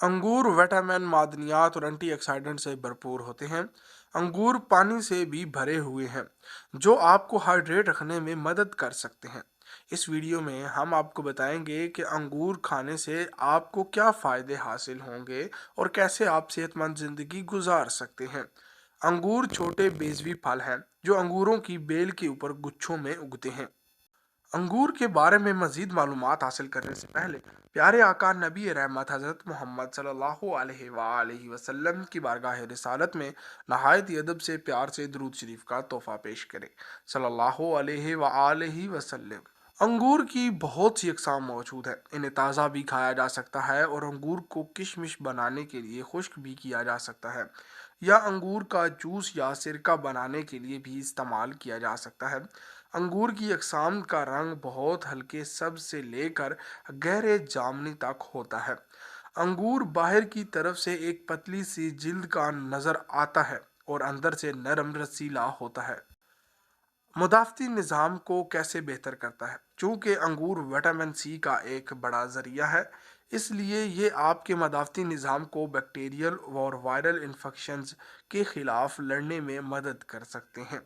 अंगूर विटामिन, मादनियात और एंटीऑक्सीडेंट से भरपूर होते हैं। अंगूर पानी से भी भरे हुए हैं, जो आपको हाइड्रेट रखने में मदद कर सकते हैं। इस वीडियो में हम आपको बताएंगे कि अंगूर खाने से आपको क्या फ़ायदे हासिल होंगे और कैसे आप सेहतमंद ज़िंदगी गुजार सकते हैं। अंगूर छोटे बेजवी फल हैं, जो अंगूरों की बेल के ऊपर गुच्छों में उगते हैं। अंगूर के बारे में मज़ीद मालूमात हासिल करने से पहले प्यारे आका नबी रहमत हज़रत मोहम्मद सल्लल्लाहु अलैहि वसल्लम की बारगाह रिसालत में नहायत ही अदब से प्यार से दरूद शरीफ का तोहफ़ा पेश करें सल्लल्लाहु अलैहि वसल्लम। अंगूर की बहुत सी अक़साम मौजूद है। इन्हें ताज़ा भी खाया जा सकता है और अंगूर को किशमिश बनाने के लिए खुश्क भी किया जा सकता है, या अंगूर का जूस या सिरका बनाने के लिए भी इस्तेमाल किया जा सकता है। अंगूर की अक़साम का रंग बहुत हल्के सब्ज से लेकर गहरे जामुनी तक होता है। अंगूर बाहर की तरफ से एक पतली सी जिल्द का नज़र आता है और अंदर से नरम रसीला होता है। मुदाफ़ती निज़ाम को कैसे बेहतर करता है? चूँकि अंगूर विटामिन सी का एक बड़ा ज़रिया है, इसलिए ये आपके मुदाफ़ती निज़ाम को बैक्टीरियल और वायरल इन्फेक्शंस के ख़िलाफ़ लड़ने में मदद कर सकते हैं।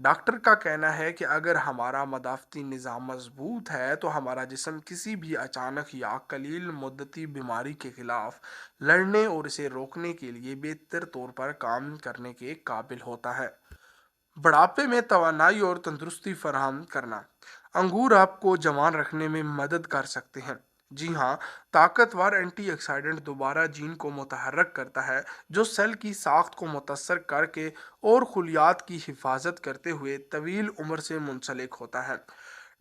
डॉक्टर का कहना है कि अगर हमारा मुदाफ़ती निज़ाम मज़बूत है तो हमारा जिस्म किसी भी अचानक या कलील मुद्दती बीमारी के ख़िलाफ़ लड़ने और इसे रोकने के लिए बेहतर तौर पर काम करने के काबिल होता है। बुढ़ापे में तवानाई और तंदुरुस्ती फराहम करना। अंगूर आपको जवान रखने में मदद कर सकते हैं। जी हाँ, ताकतवर एंटीऑक्सीडेंट दोबारा जीन को मुतहर्रक करता है, जो सेल की साख्त को मुतासर करके और खुलियात की हिफाजत करते हुए तवील उम्र से मुंसलिक होता है।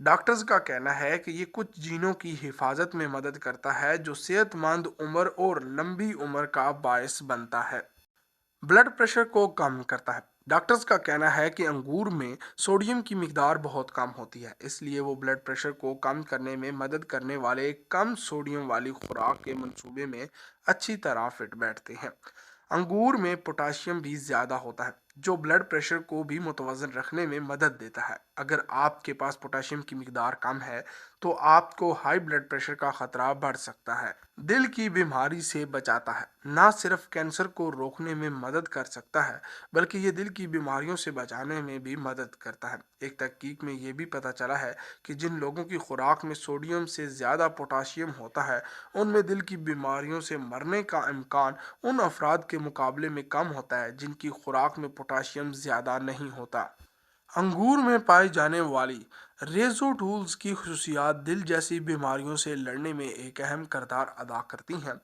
डॉक्टर्स का कहना है कि ये कुछ जीनों की हिफाजत में मदद करता है, जो सेहतमंद उम्र और लंबी उम्र का बायस बनता है। ब्लड प्रेशर को कम करता है। डॉक्टर्स का कहना है कि अंगूर में सोडियम की मिकदार बहुत कम होती है, इसलिए वो ब्लड प्रेशर को कम करने में मदद करने वाले कम सोडियम वाली खुराक के मंसूबे में अच्छी तरह फिट बैठते हैं। अंगूर में पोटाशियम भी ज़्यादा होता है, जो ब्लड प्रेशर को भी मुतवज़न रखने में मदद देता है। अगर आपके पास पोटाशियम की मिकदार कम है तो आपको हाई ब्लड प्रेशर का ख़तरा बढ़ सकता है। दिल की बीमारी से बचाता है। ना सिर्फ कैंसर को रोकने में मदद कर सकता है, बल्कि ये दिल की बीमारियों से बचाने में भी मदद करता है। एक तहकीक में ये भी पता चला है कि जिन लोगों की खुराक में सोडियम से ज़्यादा पोटाशियम होता है, उनमें दिल की बीमारियों से मरने का इम्कान उन अफराद के मुकाबले में कम होता है जिनकी खुराक में पोटाशियम ज़्यादा नहीं होता। अंगूर में पाई जाने वाली रेज़ोटूल्स की खसूसियात दिल जैसी बीमारियों से लड़ने में एक अहम किरदार अदा करती हैं।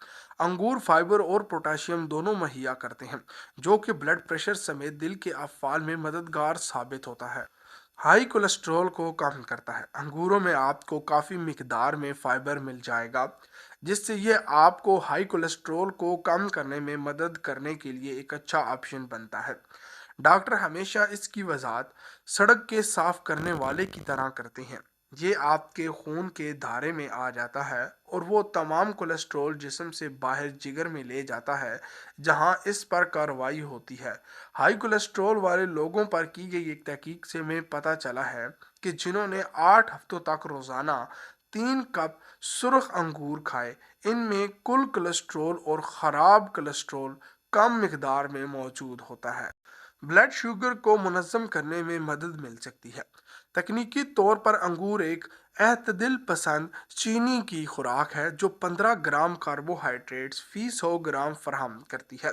अंगूर फाइबर और पोटाशियम दोनों मुहैया करते हैं, जो कि ब्लड प्रेशर समेत दिल के अफ़आल में मददगार साबित होता है। हाई कोलेस्ट्रॉल को कम करता है। अंगूरों में आपको काफ़ी मिकदार में फ़ाइबर मिल जाएगा, जिससे ये आपको हाई कोलेस्ट्रॉल को कम करने में मदद करने के लिए एक अच्छा ऑप्शन बनता है। डॉक्टर हमेशा इसकी वजाहत सड़क के साफ करने वाले की तरह करते हैं। ये आपके खून के धारे में आ जाता है और वो तमाम कोलेस्ट्रॉल जिस्म से बाहर जिगर में ले जाता है, जहां इस पर कार्रवाई होती है। हाई कोलेस्ट्रॉल वाले लोगों पर की गई एक तहकीक से में पता चला है कि जिन्होंने 8 हफ्तों तक रोज़ाना 3 कप सुर्ख अंगूर खाए, इनमें कुल कोलेस्ट्रॉल और ख़राब कोलेस्ट्रॉल कम मिकदार में मौजूद होता है। ब्लड शुगर को मुनज़्ज़म करने में मदद मिल सकती है। तकनीकी तौर पर अंगूर एक एतदिल पसंद चीनी की खुराक है, जो 15 ग्राम कार्बोहाइड्रेट्स फ़ी 100 ग्राम फराहम करती है।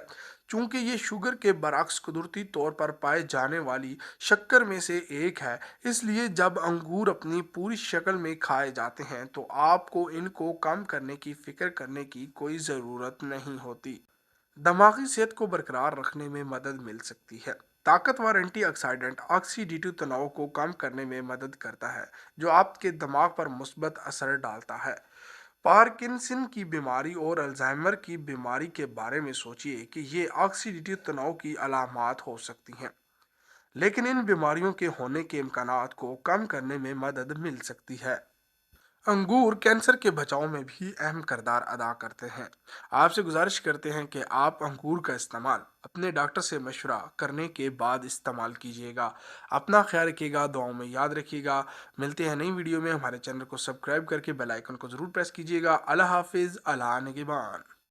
चूँकि ये शुगर के बरअक्स कुदरती तौर पर पाए जाने वाली शक्कर में से एक है, इसलिए जब अंगूर अपनी पूरी शक्ल में खाए जाते हैं तो आपको इनको कम करने की फ़िक्र करने की कोई ज़रूरत नहीं होती। दमागी सेहत को बरकरार रखने में मदद मिल सकती है। ताकतवर एंटीऑक्सीडेंट ऑक्सीडेटिव तनाव को कम करने में मदद करता है, जो आपके दिमाग पर मुस्बत असर डालता है। पार्किंसन की बीमारी और अल्जाइमर की बीमारी के बारे में सोचिए कि ये ऑक्सीडेटिव तनाव की अलामात हो सकती हैं, लेकिन इन बीमारियों के होने के इम्कानात को कम करने में मदद मिल सकती है। अंगूर कैंसर के बचाव में भी अहम किरदार अदा करते हैं। आपसे गुजारिश करते हैं कि आप अंगूर का इस्तेमाल अपने डॉक्टर से मशवरा करने के बाद इस्तेमाल कीजिएगा। अपना ख्याल रखिएगा, दुआओं में याद रखिएगा। मिलते हैं नई वीडियो में। हमारे चैनल को सब्सक्राइब करके बेल आइकन को ज़रूर प्रेस कीजिएगा। अल्लाह हाफिज़, अल्लाह निगहबान।